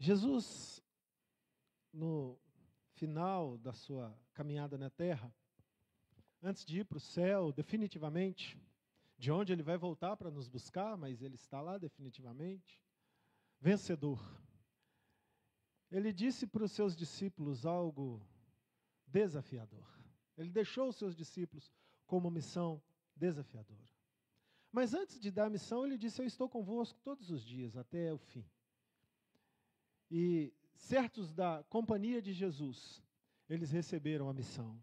Jesus, no final da sua caminhada na terra, antes de ir para o céu, definitivamente, de onde ele vai voltar para nos buscar, mas ele está lá definitivamente, vencedor. Ele disse para os seus discípulos algo desafiador. Ele deixou os seus discípulos com uma missão desafiadora. Mas antes de dar a missão, ele disse: eu estou convosco todos os dias, até o fim. E certos da companhia de Jesus, eles receberam a missão.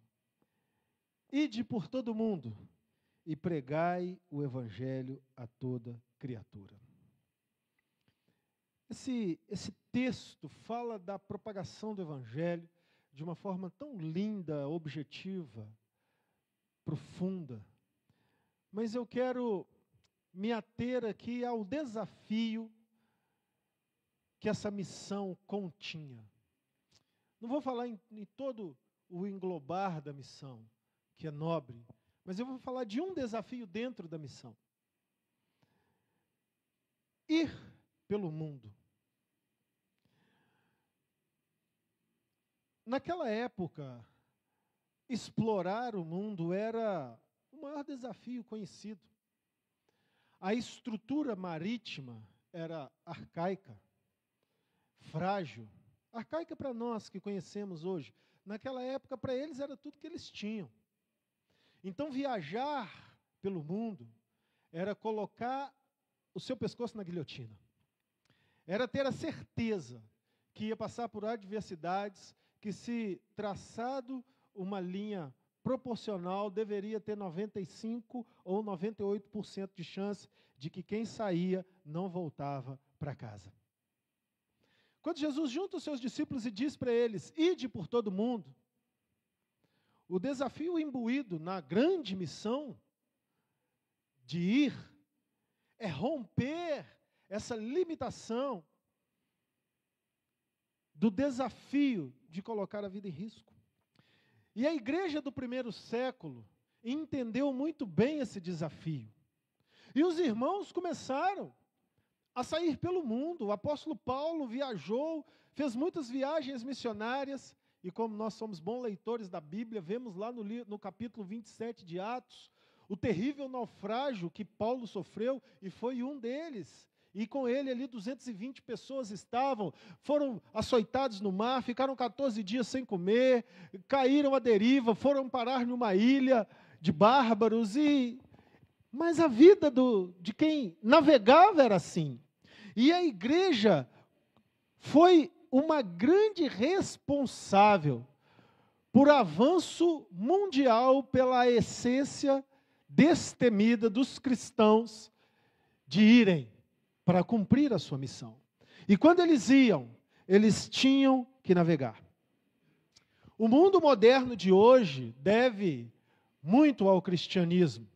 Ide por todo mundo e pregai o evangelho a toda criatura. Esse texto fala da propagação do evangelho de uma forma tão linda, objetiva, profunda. Mas eu quero me ater aqui ao desafio que essa missão continha. Não vou falar em todo o englobar da missão, que é nobre, mas eu vou falar de um desafio dentro da missão. Ir pelo mundo. Naquela época, explorar o mundo era o maior desafio conhecido. A estrutura marítima era arcaica, frágil. Arcaica para nós que conhecemos hoje. Naquela época, para eles, era tudo que eles tinham. Então, viajar pelo mundo era colocar o seu pescoço na guilhotina. Era ter a certeza que ia passar por adversidades, que se traçado uma linha proporcional, deveria ter 95% ou 98% de chance de que quem saía não voltava para casa. Quando Jesus junta os seus discípulos e diz para eles: ide por todo mundo, o desafio imbuído na grande missão de ir é romper essa limitação do desafio de colocar a vida em risco. E a igreja do primeiro século entendeu muito bem esse desafio. E os irmãos começaram a sair pelo mundo. O apóstolo Paulo viajou, fez muitas viagens missionárias, e como nós somos bons leitores da Bíblia, vemos lá no capítulo 27 de Atos, o terrível naufrágio que Paulo sofreu, e foi um deles. E com ele ali 220 pessoas foram açoitados no mar, ficaram 14 dias sem comer, caíram à deriva, foram parar numa ilha de bárbaros. Mas a vida de quem navegava era assim. E a igreja foi uma grande responsável por avanço mundial pela essência destemida dos cristãos de irem para cumprir a sua missão. E quando eles iam, eles tinham que navegar. O mundo moderno de hoje deve muito ao cristianismo,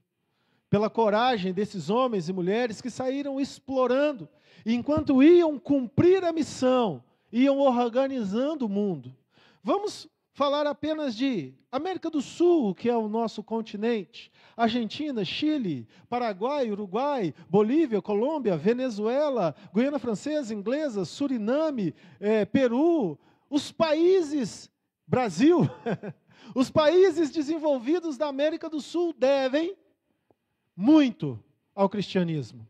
pela coragem desses homens e mulheres que saíram explorando, e enquanto iam cumprir a missão, iam organizando o mundo. Vamos falar apenas de América do Sul, que é o nosso continente, Argentina, Chile, Paraguai, Uruguai, Bolívia, Colômbia, Venezuela, Guiana Francesa, Inglesa, Suriname, Peru, os países, Brasil, os países desenvolvidos da América do Sul devem muito ao cristianismo.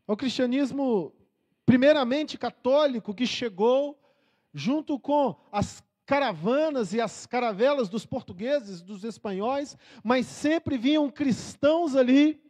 Ao cristianismo, primeiramente católico, que chegou junto com as caravanas e as caravelas dos portugueses, dos espanhóis, mas sempre vinham cristãos ali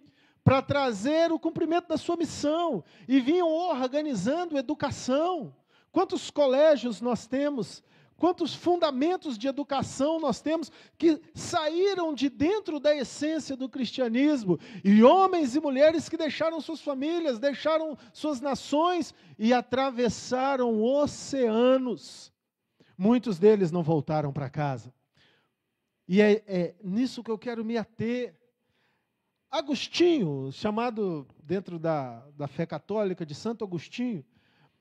para trazer o cumprimento da sua missão, e vinham organizando educação. Quantos colégios nós temos, quantos fundamentos de educação nós temos, que saíram de dentro da essência do cristianismo, e homens e mulheres que deixaram suas famílias, deixaram suas nações, e atravessaram oceanos. Muitos deles não voltaram para casa. E é nisso que eu quero me ater. Agostinho, chamado dentro da fé católica de Santo Agostinho,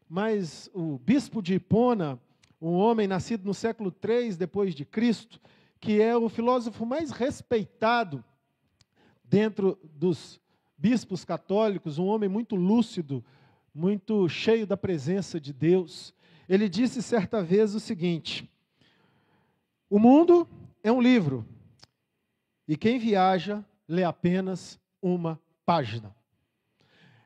mas o bispo de Hipona, um homem nascido no século III depois de Cristo, que é o filósofo mais respeitado dentro dos bispos católicos, um homem muito lúcido, muito cheio da presença de Deus. ele disse certa vez o seguinte: o mundo é um livro, e quem viaja lê apenas uma página.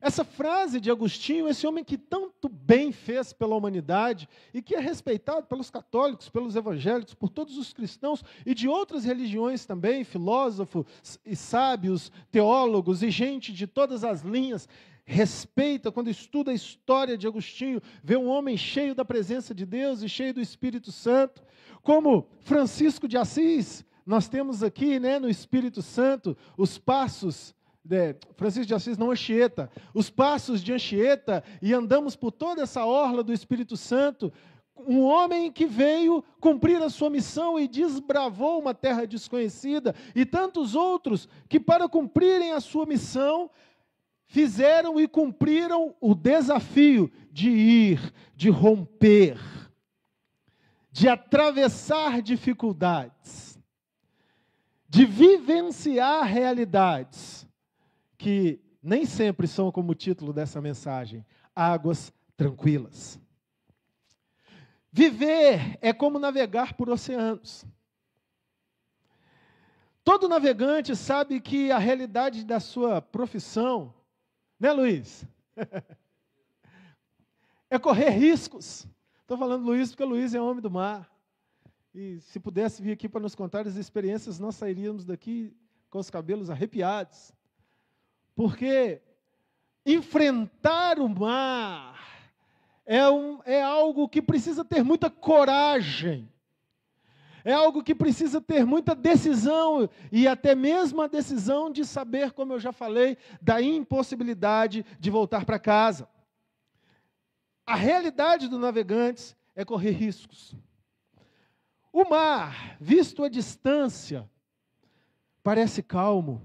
Essa frase de Agostinho, esse homem que tanto bem fez pela humanidade e que é respeitado pelos católicos, pelos evangélicos, por todos os cristãos e de outras religiões também, filósofos e sábios, teólogos e gente de todas as linhas, respeita quando estuda a história de Agostinho, vê um homem cheio da presença de Deus e cheio do Espírito Santo, como Francisco de Assis. Nós temos aqui, no Espírito Santo, os passos Francisco de Assis, não Anchieta, os passos de Anchieta, e andamos por toda essa orla do Espírito Santo, um homem que veio cumprir a sua missão e desbravou uma terra desconhecida, e tantos outros que, para cumprirem a sua missão, fizeram e cumpriram o desafio de ir, de romper, de atravessar dificuldades, de vivenciar realidades que nem sempre são como o título dessa mensagem, águas tranquilas. Viver é como navegar por oceanos. Todo navegante sabe que a realidade da sua profissão, né, Luiz? É correr riscos. Estou falando Luiz porque o Luiz é homem do mar. E se pudesse vir aqui para nos contar as experiências, nós sairíamos daqui com os cabelos arrepiados. Porque enfrentar o mar é algo que precisa ter muita coragem, é algo que precisa ter muita decisão, e até mesmo a decisão de saber, como eu já falei, da impossibilidade de voltar para casa. A realidade do navegante é correr riscos. O mar, visto à distância, parece calmo,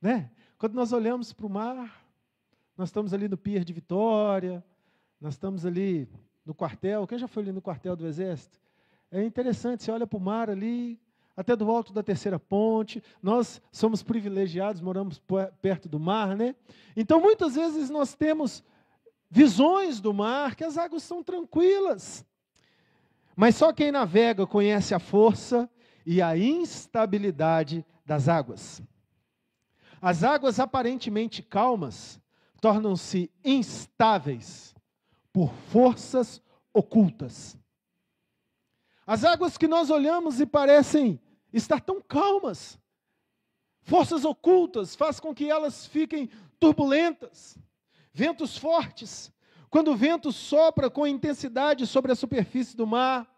né? Quando nós olhamos para o mar, nós estamos ali no Pier de Vitória, nós estamos ali no quartel. Quem já foi ali no quartel do Exército? É interessante, você olha para o mar ali, até do alto da Terceira Ponte. Nós somos privilegiados, moramos perto do mar, né? Então, muitas vezes nós temos visões do mar, que as águas são tranquilas. Mas só quem navega conhece a força e a instabilidade das águas. As águas aparentemente calmas tornam-se instáveis por forças ocultas. As águas que nós olhamos e parecem estar tão calmas, forças ocultas fazem com que elas fiquem turbulentas. Ventos fortes, quando o vento sopra com intensidade sobre a superfície do mar,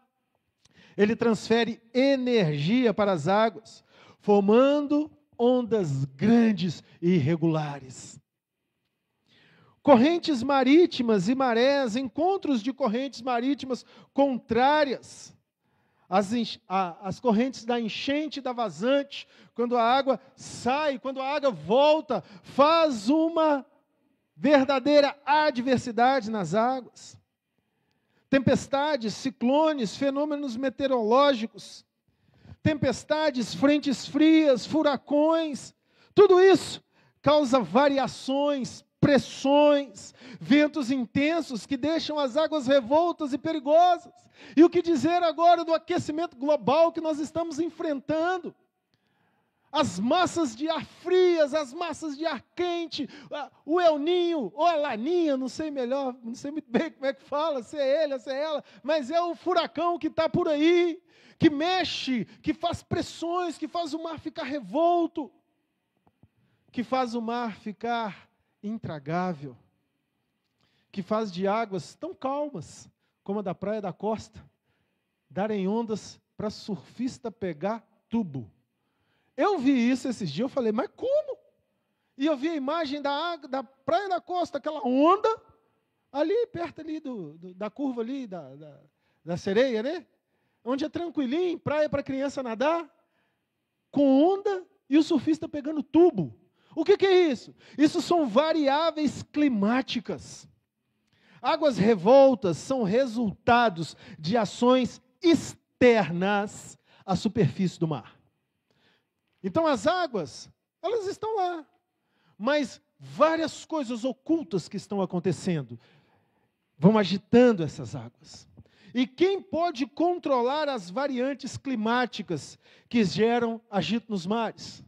ele transfere energia para as águas, formando ondas grandes e irregulares. Correntes marítimas e marés, encontros de correntes marítimas contrárias. As correntes da enchente e da vazante, quando a água sai, quando a água volta, faz uma verdadeira adversidade nas águas. Tempestades, ciclones, fenômenos meteorológicos, tempestades, frentes frias, furacões, tudo isso causa variações, pressões, ventos intensos que deixam as águas revoltas e perigosas. E o que dizer agora do aquecimento global que nós estamos enfrentando? As massas de ar frias, as massas de ar quente, o El Ninho, ou a Laninha, não sei muito bem como é que fala, se é ele, se é ela, mas é o furacão que está por aí, que mexe, que faz pressões, que faz o mar ficar revolto, que faz o mar ficar intragável, que faz de águas tão calmas, como a da praia da costa, darem ondas para surfista pegar tubo. Eu vi isso esses dias, eu falei, mas como? E eu vi a imagem da praia da costa, aquela onda, ali perto ali da curva ali, da sereia, né? Onde é tranquilinho, praia para criança nadar, com onda e o surfista pegando tubo. O que é isso? Isso são variáveis climáticas. Águas revoltas são resultados de ações externas à superfície do mar. Então as águas, elas estão lá, mas várias coisas ocultas que estão acontecendo. vão agitando essas águas. E quem pode controlar as variantes climáticas que geram agito nos mares?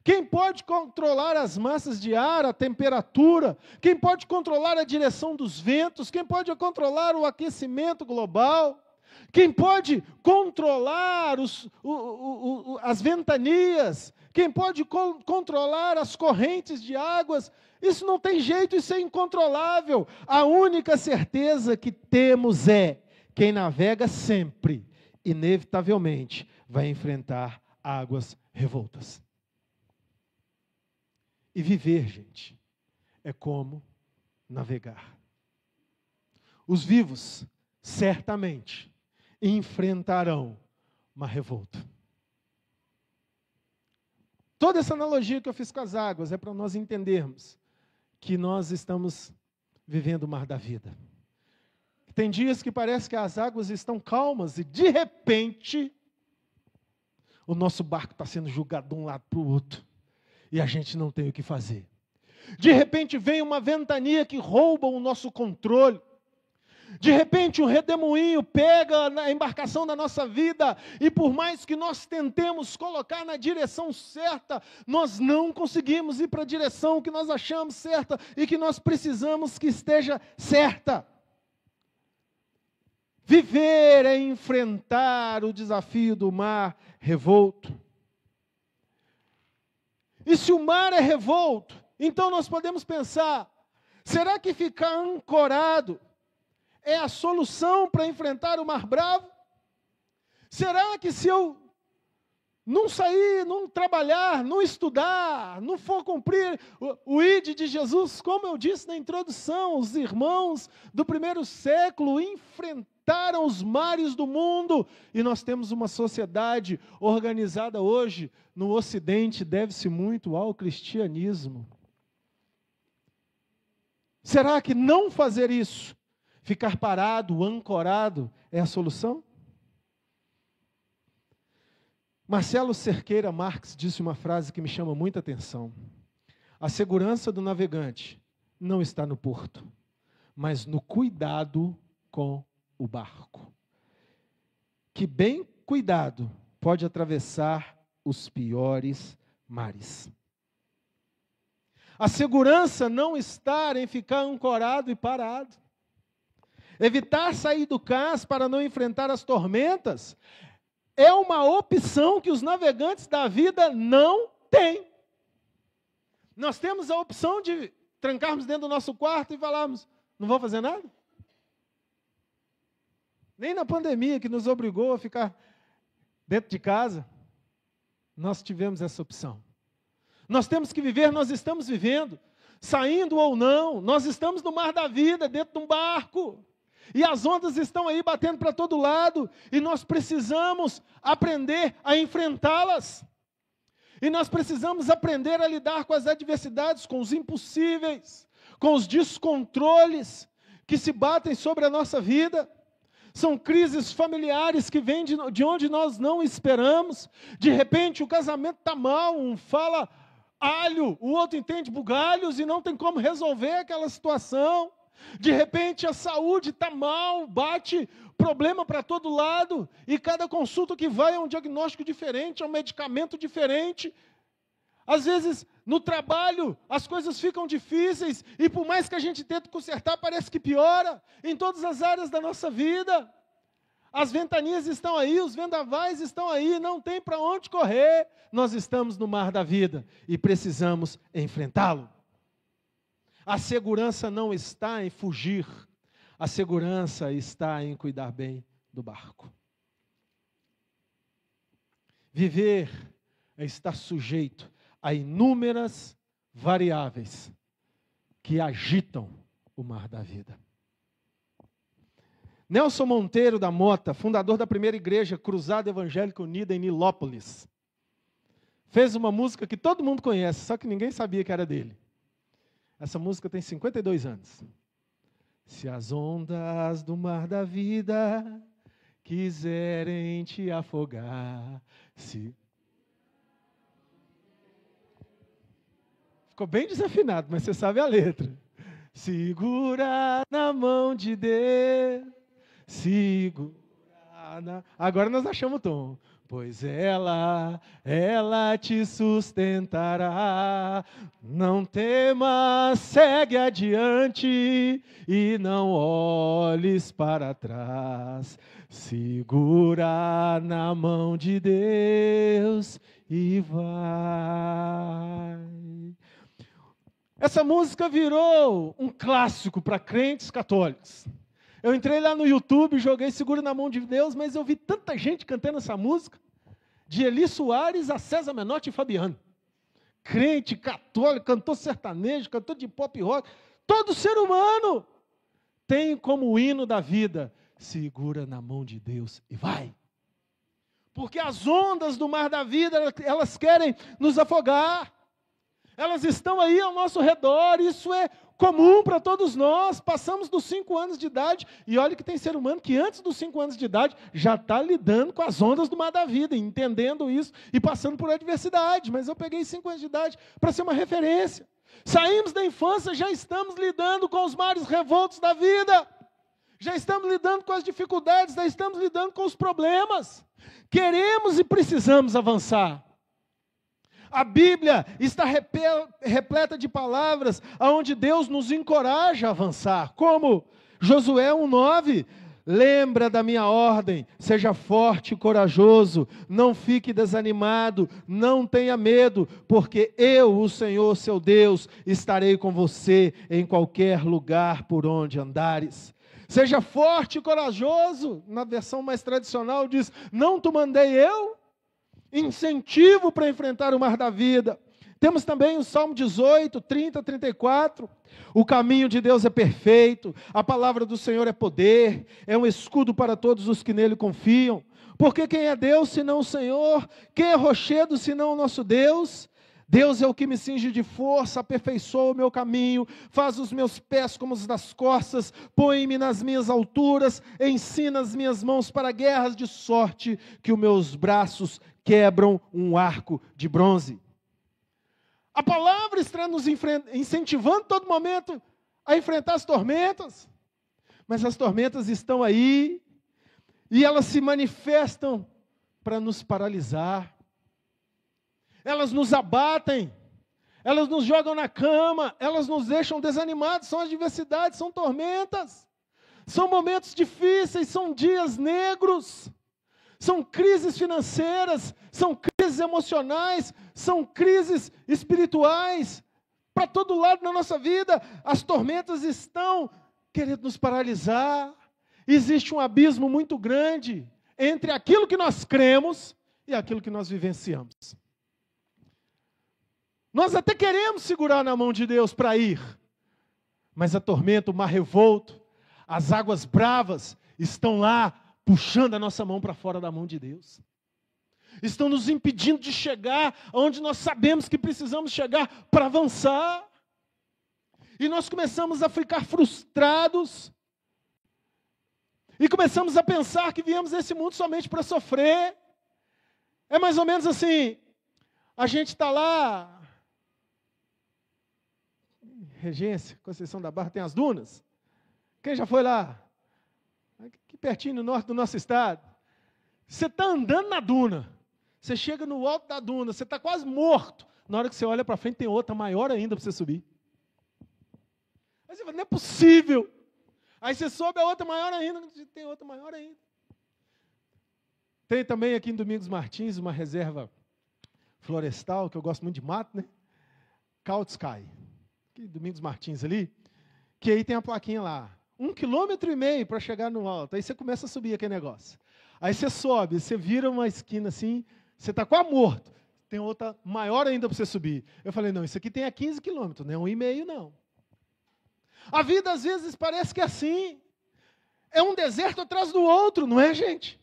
Quem pode controlar as massas de ar, a temperatura? Quem pode controlar a direção dos ventos? Quem pode controlar o aquecimento global? Quem pode controlar as ventanias? Quem pode controlar as correntes de águas? Isso não tem jeito, isso é incontrolável. A única certeza que temos é: quem navega sempre, inevitavelmente, vai enfrentar águas revoltas. E viver, gente, é como navegar. Os vivos, certamente, enfrentarão uma revolta. Toda essa analogia que eu fiz com as águas é para nós entendermos que nós estamos vivendo o mar da vida. Tem dias que parece que as águas estão calmas e, de repente, o nosso barco está sendo jogado de um lado para o outro e a gente não tem o que fazer. De repente vem uma ventania que rouba o nosso controle. De repente um redemoinho pega na embarcação da nossa vida e, por mais que nós tentemos colocar na direção certa, nós não conseguimos ir para a direção que nós achamos certa e que nós precisamos que esteja certa. Viver é enfrentar o desafio do mar revolto. E se o mar é revolto, então nós podemos pensar: será que ficar ancorado é a solução para enfrentar o mar bravo? Será que se eu não sair, não trabalhar, não estudar, não for cumprir o ID de Jesus, como eu disse na introdução, os irmãos do primeiro século enfrentaram os mares do mundo, e nós temos uma sociedade organizada hoje no Ocidente, deve-se muito ao cristianismo. Será que não fazer isso, ficar parado, ancorado, é a solução? Marcelo Cerqueira Marques disse uma frase que me chama muita atenção: a segurança do navegante não está no porto, mas no cuidado com o barco, que bem cuidado pode atravessar os piores mares. A segurança não está em ficar ancorado e parado. Evitar sair do cais para não enfrentar as tormentas é uma opção que os navegantes da vida não têm. Nós temos a opção de trancarmos dentro do nosso quarto e falarmos: não vou fazer nada? Nem na pandemia, que nos obrigou a ficar dentro de casa, nós tivemos essa opção. Nós temos que viver, nós estamos vivendo, saindo ou não, nós estamos no mar da vida, dentro de um barco. E as ondas estão aí batendo para todo lado, e nós precisamos aprender a enfrentá-las. E nós precisamos aprender a lidar com as adversidades, com os impossíveis, com os descontroles que se batem sobre a nossa vida. São crises familiares que vêm de onde nós não esperamos. De repente o casamento está mal, um fala alho, o outro entende bugalhos e não tem como resolver aquela situação. De repente a saúde está mal, bate problema para todo lado, e cada consulta que vai é um diagnóstico diferente, é um medicamento diferente. Às vezes no trabalho as coisas ficam difíceis, e por mais que a gente tente consertar, parece que piora, em todas as áreas da nossa vida. As ventanias estão aí, os vendavais estão aí, não tem para onde correr. Nós estamos no mar da vida e precisamos enfrentá-lo. A segurança não está em fugir, a segurança está em cuidar bem do barco. Viver é estar sujeito a inúmeras variáveis que agitam o mar da vida. Nelson Monteiro da Mota, fundador da primeira igreja Cruzada Evangélica Unida em Nilópolis, fez uma música que todo mundo conhece, só que ninguém sabia que era dele. Essa música tem 52 anos. Se as ondas do mar da vida quiserem te afogar, Ficou bem desafinado, mas você sabe a letra. Segura na mão mão de Deus, agora nós achamos o tom. Pois ela te sustentará. Não temas, segue adiante e não olhes para trás. Segura na mão de Deus e vai. Essa música virou um clássico para crentes católicos. Eu entrei lá no YouTube, joguei Segura na Mão de Deus, mas eu vi tanta gente cantando essa música, de Eli Soares a César Menotti e Fabiano. Crente, católico, cantor sertanejo, cantor de pop rock. Todo ser humano tem como hino da vida, segura na mão de Deus e vai. Porque as ondas do mar da vida, elas querem nos afogar. Elas estão aí ao nosso redor, isso é comum para todos nós. Passamos dos 5 anos de idade, e olha que tem ser humano que antes dos 5 anos de idade já está lidando com as ondas do mar da vida, entendendo isso e passando por adversidade. Mas eu peguei 5 anos de idade para ser uma referência. Saímos da infância, já estamos lidando com os mares revoltos da vida. Já estamos lidando com as dificuldades, já estamos lidando com os problemas. Queremos e precisamos avançar. A Bíblia está repleta de palavras onde Deus nos encoraja a avançar, como Josué 1,9, lembra da minha ordem, seja forte e corajoso, não fique desanimado, não tenha medo, porque eu, o Senhor, seu Deus, estarei com você em qualquer lugar por onde andares. Seja forte e corajoso, na versão mais tradicional diz, não te mandei eu? Incentivo para enfrentar o mar da vida. Temos também o Salmo 18, 30, 34. O caminho de Deus é perfeito, a palavra do Senhor é poder, é um escudo para todos os que nele confiam. Porque quem é Deus senão o Senhor? Quem é rochedo senão o nosso Deus? Deus é o que me cinge de força, aperfeiçoa o meu caminho, faz os meus pés como os das corças, põe-me nas minhas alturas, ensina as minhas mãos para guerras, de sorte que os meus braços quebram um arco de bronze. A palavra está nos incentivando todo momento a enfrentar as tormentas, mas as tormentas estão aí e elas se manifestam para nos paralisar. Elas nos abatem, elas nos jogam na cama, elas nos deixam desanimados, são adversidades, são tormentas, são momentos difíceis, são dias negros, são crises financeiras, são crises emocionais, são crises espirituais, para todo lado na nossa vida, as tormentas estão querendo nos paralisar, existe um abismo muito grande entre aquilo que nós cremos e aquilo que nós vivenciamos. Nós até queremos segurar na mão de Deus para ir, mas a tormenta, o mar revolto, as águas bravas estão lá puxando a nossa mão para fora da mão de Deus. Estão nos impedindo de chegar onde nós sabemos que precisamos chegar para avançar. E nós começamos a ficar frustrados. E começamos a pensar que viemos a esse mundo somente para sofrer. É mais ou menos assim, a gente está lá, Regência, Conceição da Barra, tem as dunas. Quem já foi lá? Aqui pertinho no norte do nosso estado. Você está andando na duna. Você chega no alto da duna, você está quase morto. Na hora que você olha para frente, tem outra maior ainda para você subir. Aí você fala, não é possível. Aí você sobe a outra maior ainda, tem outra maior ainda. Tem também aqui em Domingos Martins uma reserva florestal, que eu gosto muito de mato, né? Kautsky. Aqui em Domingos Martins ali, que aí tem a plaquinha lá. 1,5 km para chegar no alto. Aí você começa a subir aquele negócio. Aí você sobe, você vira uma esquina assim, você está quase morto. Tem outra maior ainda para você subir. Eu falei, não, isso aqui tem a 15 km, não é 1,5 não. A vida às vezes parece que é assim. É um deserto atrás do outro, não é, gente?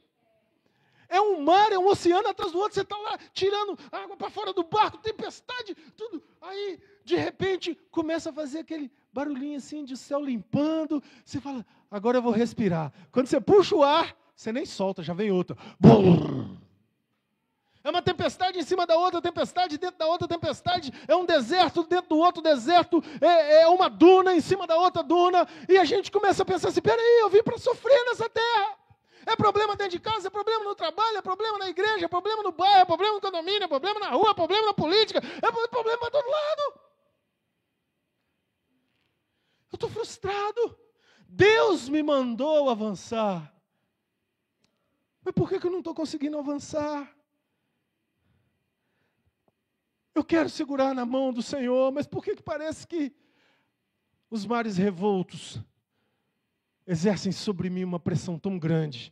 É um mar, é um oceano atrás do outro. Você está lá tirando água para fora do barco, tempestade, tudo. Aí, de repente, começa a fazer aquele barulhinho assim de céu limpando. Você fala, agora eu vou respirar. Quando você puxa o ar, você nem solta, já vem outro. Brrr. É uma tempestade em cima da outra tempestade, dentro da outra tempestade, é um deserto dentro do outro deserto, é uma duna em cima da outra duna, e a gente começa a pensar assim, peraí, eu vim para sofrer nessa terra. É problema dentro de casa, é problema no trabalho, é problema na igreja, é problema no bairro, é problema no condomínio, é problema na rua, é problema na política, é problema para todo lado. Eu estou frustrado. Deus me mandou avançar. Mas por que eu não estou conseguindo avançar? Eu quero segurar na mão do Senhor, mas por que parece que os mares revoltos exercem sobre mim uma pressão tão grande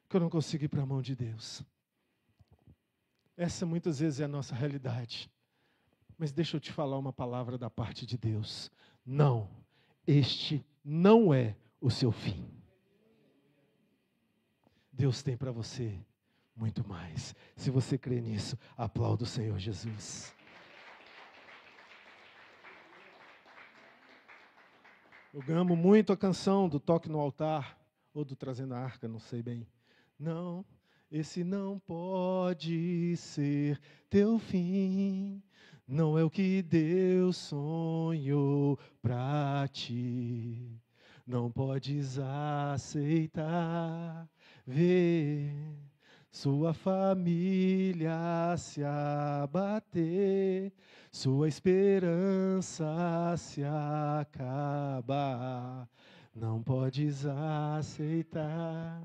que eu não consigo ir para a mão de Deus? Essa muitas vezes é a nossa realidade. Mas deixa eu te falar uma palavra da parte de Deus. Não, este não é o seu fim. Deus tem para você muito mais. Se você crê nisso, aplauda o Senhor Jesus. Eu amo muito a canção do Toque no Altar, ou do Trazendo a Arca, não sei bem. Não, esse não pode ser teu fim, não é o que Deus sonhou para ti. Não podes aceitar ver sua família se abater, sua esperança se acabar. Não podes aceitar.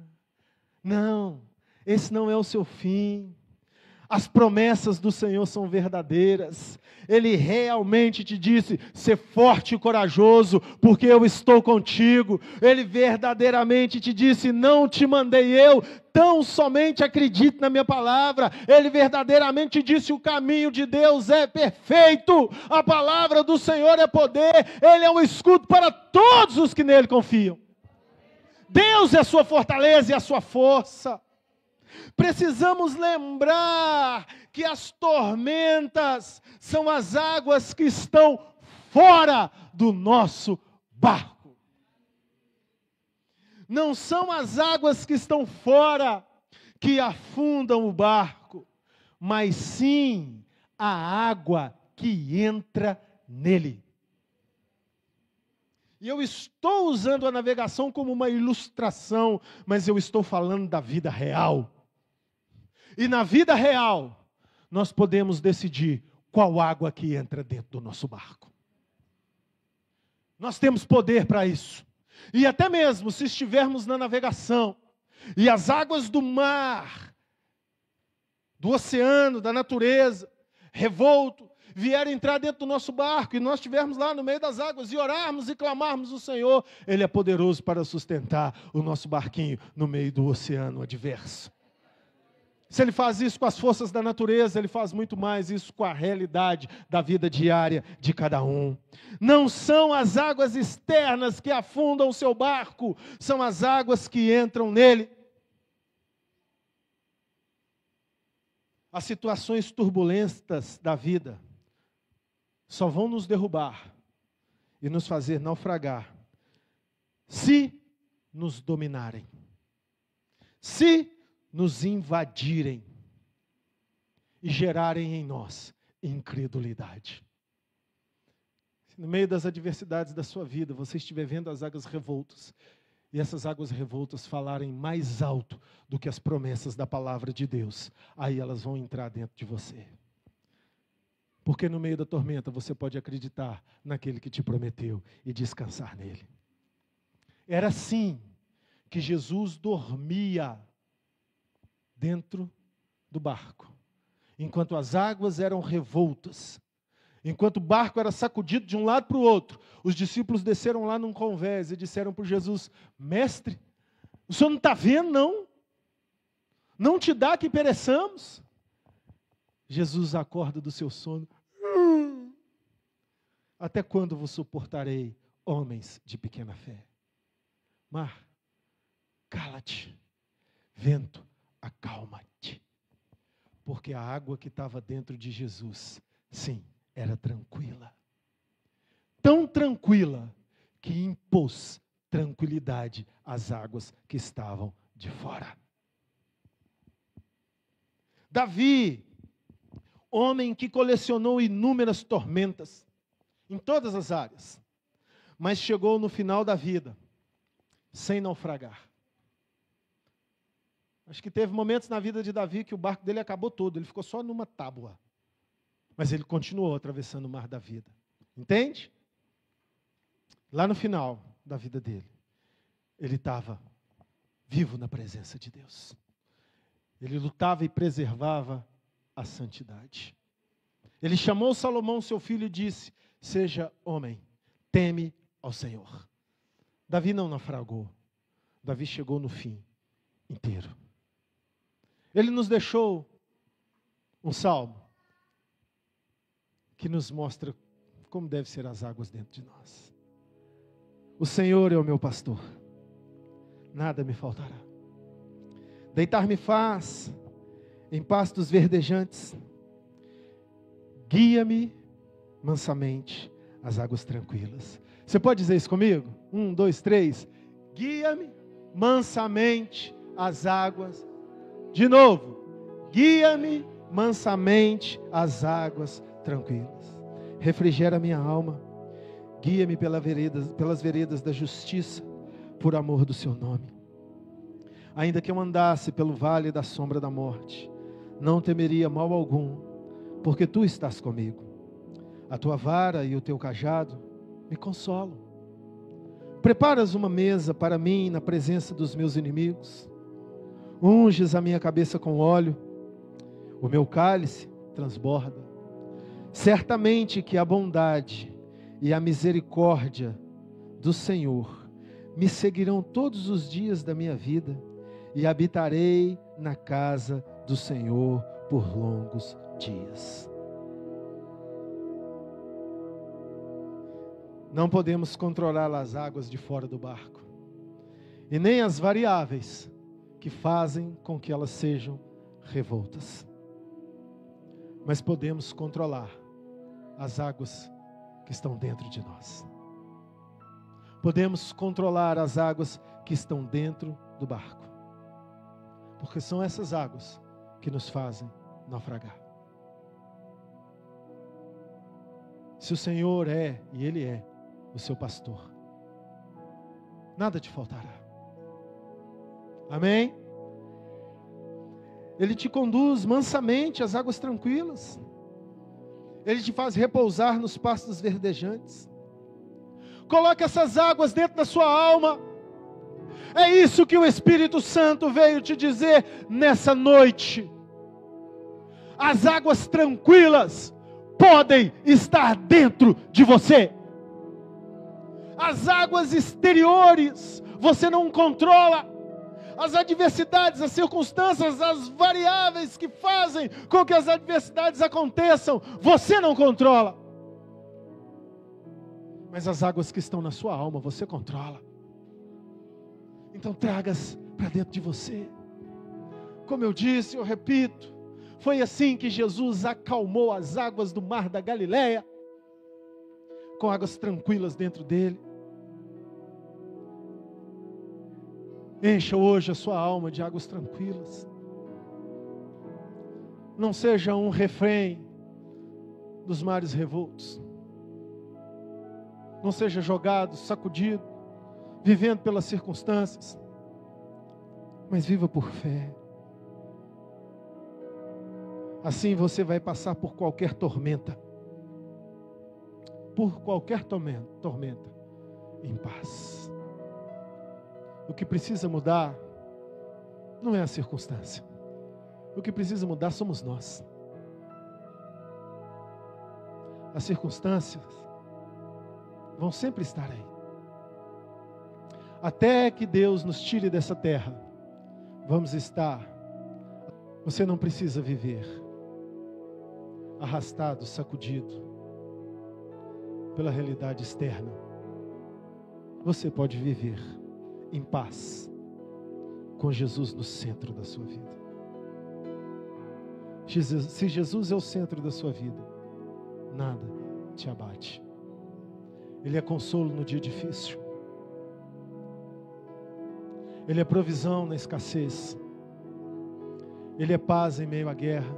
Não, esse não é o seu fim. As promessas do Senhor são verdadeiras. Ele realmente te disse, ser forte e corajoso, porque eu estou contigo. Ele verdadeiramente te disse, não te mandei eu, tão somente acredite na minha palavra. Ele verdadeiramente disse, o caminho de Deus é perfeito. A palavra do Senhor é poder. Ele é um escudo para todos os que nele confiam. Deus é a sua fortaleza e a sua força. Precisamos lembrar que as tormentas são as águas que estão fora do nosso barco. Não são as águas que estão fora que afundam o barco, mas sim a água que entra nele. E eu estou usando a navegação como uma ilustração, mas eu estou falando da vida real. E na vida real, nós podemos decidir qual água que entra dentro do nosso barco. Nós temos poder para isso. E até mesmo se estivermos na navegação, e as águas do mar, do oceano, da natureza, revolto, vierem entrar dentro do nosso barco, e nós estivermos lá no meio das águas, e orarmos e clamarmos o Senhor, Ele é poderoso para sustentar o nosso barquinho no meio do oceano adverso. Se Ele faz isso com as forças da natureza, Ele faz muito mais isso com a realidade da vida diária de cada um. Não são as águas externas que afundam o seu barco, são as águas que entram nele. As situações turbulentas da vida só vão nos derrubar e nos fazer naufragar se nos dominarem. Se nos invadirem e gerarem em nós incredulidade. Se no meio das adversidades da sua vida você estiver vendo as águas revoltas, e essas águas revoltas falarem mais alto do que as promessas da palavra de Deus, aí elas vão entrar dentro de você. Porque no meio da tormenta você pode acreditar naquele que te prometeu e descansar nele. Era assim que Jesus dormia dentro do barco, enquanto as águas eram revoltas, enquanto o barco era sacudido de um lado para o outro. Os discípulos desceram lá num convés e disseram para Jesus: mestre, o senhor não está vendo não? Não te dá que pereçamos? Jesus acorda do seu sono. Até quando vos suportarei, homens de pequena fé? Mar, cala-te. Vento, acalma-te. Porque a água que estava dentro de Jesus, sim, era tranquila. Tão tranquila que impôs tranquilidade às águas que estavam de fora. Davi Homem que colecionou inúmeras tormentas em todas as áreas, mas chegou no final da vida sem naufragar. Acho que teve momentos na vida de Davi que o barco dele acabou todo, ele ficou só numa tábua. Mas ele continuou atravessando o mar da vida. Entende? Lá no final da vida dele, ele estava vivo na presença de Deus. Ele lutava e preservava a santidade. Ele chamou Salomão, seu filho, e disse: seja homem, teme ao Senhor. Davi não naufragou. Davi chegou no fim inteiro. Ele nos deixou um salmo que nos mostra como devem ser as águas dentro de nós. O Senhor é o meu pastor, nada me faltará. Deitar-me faz em pastos verdejantes, guia-me mansamente às águas tranquilas. Você pode dizer isso comigo? 1, 2, 3. Guia-me mansamente às águas. De novo. Guia-me mansamente às águas tranquilas. Refrigera minha alma. Guia-me pelas veredas da justiça, por amor do seu nome. Ainda que eu andasse pelo vale da sombra da morte, não temeria mal algum, porque tu estás comigo. A tua vara e o teu cajado me consolam. Preparas uma mesa para mim na presença dos meus inimigos. Unges a minha cabeça com óleo, o meu cálice transborda. Certamente que a bondade e a misericórdia do Senhor me seguirão todos os dias da minha vida, e habitarei na casa do Senhor por longos dias. Não podemos controlar as águas de fora do barco, e nem as variáveis que fazem com que elas sejam revoltas. Mas podemos controlar as águas que estão dentro de nós. Podemos controlar as águas que estão dentro do barco, porque são essas águas que nos fazem naufragar. Se o Senhor é, e Ele é, o seu pastor, nada te faltará. Amém? Ele te conduz mansamente às águas tranquilas. Ele te faz repousar nos pastos verdejantes. Coloque essas águas dentro da sua alma. É isso que o Espírito Santo veio te dizer nessa noite. As águas tranquilas podem estar dentro de você. As águas exteriores você não controla. As adversidades, as circunstâncias, as variáveis que fazem com que as adversidades aconteçam, você não controla. Mas as águas que estão na sua alma, você controla. Então traga-as para dentro de você. Como eu disse, eu repito, foi assim que Jesus acalmou as águas do mar da Galileia, com águas tranquilas dentro dele. Encha hoje a sua alma de águas tranquilas. Não seja um refém dos mares revoltos. Não seja jogado, sacudido, vivendo pelas circunstâncias. Mas viva por fé. Assim você vai passar por qualquer tormenta. Por qualquer tormenta, em paz. O que precisa mudar não é a circunstância. O que precisa mudar somos nós. As circunstâncias vão sempre estar aí. Até que Deus nos tire dessa terra, vamos estar. Você não precisa viver arrastado, sacudido pela realidade externa. Você pode viver em paz, com Jesus no centro da sua vida. Se Jesus é o centro da sua vida, nada te abate. Ele é consolo no dia difícil. Ele é provisão na escassez. Ele é paz em meio à guerra.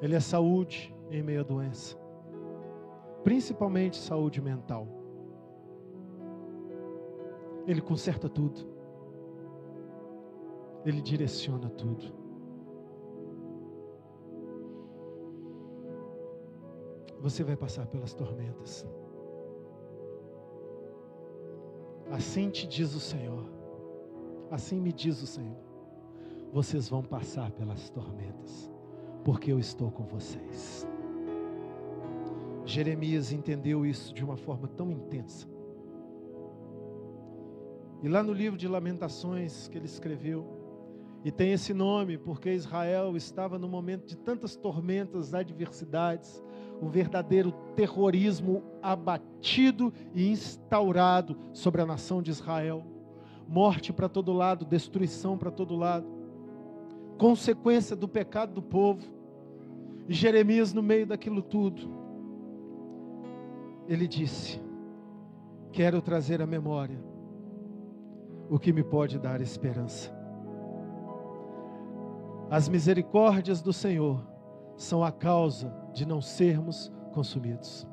Ele é saúde em meio à doença, principalmente saúde mental. Ele conserta tudo. Ele direciona tudo. Você vai passar pelas tormentas. Assim te diz o Senhor. Assim me diz o Senhor. Vocês vão passar pelas tormentas, porque eu estou com vocês. Jeremias entendeu isso de uma forma tão intensa. E lá no livro de Lamentações que ele escreveu, e tem esse nome porque Israel estava no momento de tantas tormentas, adversidades, um verdadeiro terrorismo abatido e instaurado sobre a nação de Israel. Morte para todo lado, destruição para todo lado, consequência do pecado do povo. E Jeremias, no meio daquilo tudo, ele disse: quero trazer à memória o que me pode dar esperança. As misericórdias do Senhor são a causa de não sermos consumidos,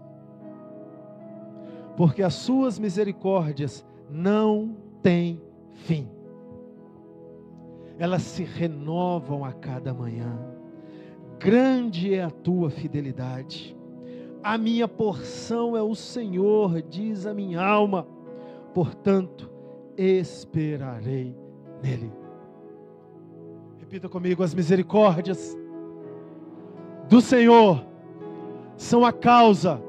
porque as suas misericórdias não têm fim. Elas se renovam a cada manhã. Grande é a tua fidelidade. A minha porção é o Senhor, diz a minha alma, portanto esperarei nele. Repita comigo: as misericórdias do Senhor são a causa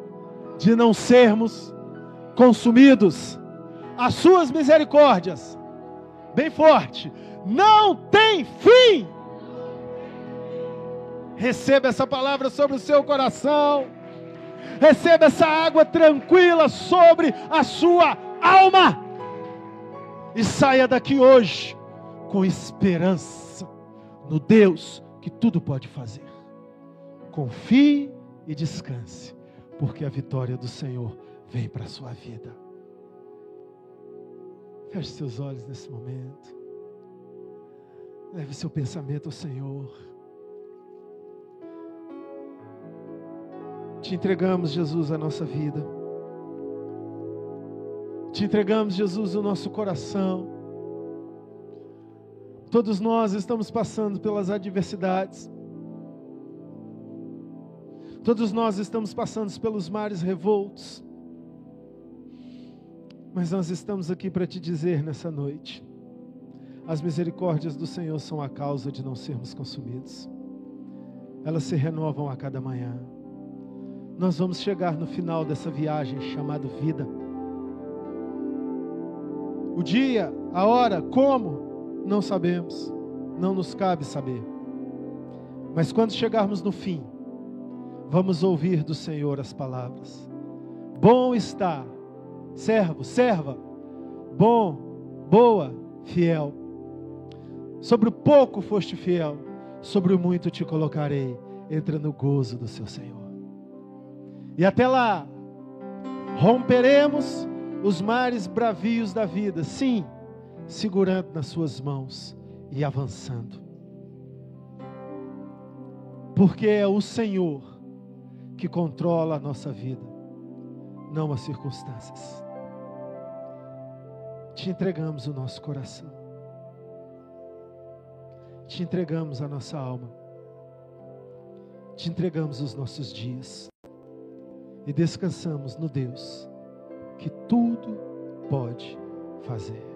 de não sermos consumidos. As suas misericórdias, bem forte, não tem fim. Receba essa palavra sobre o seu coração. Receba essa água tranquila sobre a sua alma. E saia daqui hoje com esperança no Deus que tudo pode fazer. Confie e descanse, porque a vitória do Senhor vem para a sua vida. Feche seus olhos nesse momento. Leve seu pensamento ao Senhor. Te entregamos, Jesus, a nossa vida. Te entregamos, Jesus, o nosso coração. Todos nós estamos passando pelas adversidades. Todos nós estamos passando pelos mares revoltos. Mas nós estamos aqui para te dizer nessa noite: as misericórdias do Senhor são a causa de não sermos consumidos. Elas se renovam a cada manhã. Nós vamos chegar no final dessa viagem chamada vida. O dia, a hora, como, não sabemos. Não nos cabe saber. Mas quando chegarmos no fim, vamos ouvir do Senhor as palavras: bom está, servo, serva, bom, boa, fiel. Sobre o pouco foste fiel, sobre o muito te colocarei. Entra no gozo do seu Senhor. E até lá, romperemos os mares bravios da vida, sim, segurando nas suas mãos e avançando. Porque é o Senhor que controla a nossa vida, não as circunstâncias. Te entregamos o nosso coração. Te entregamos a nossa alma. Te entregamos os nossos dias. E descansamos no Deus que tudo pode fazer.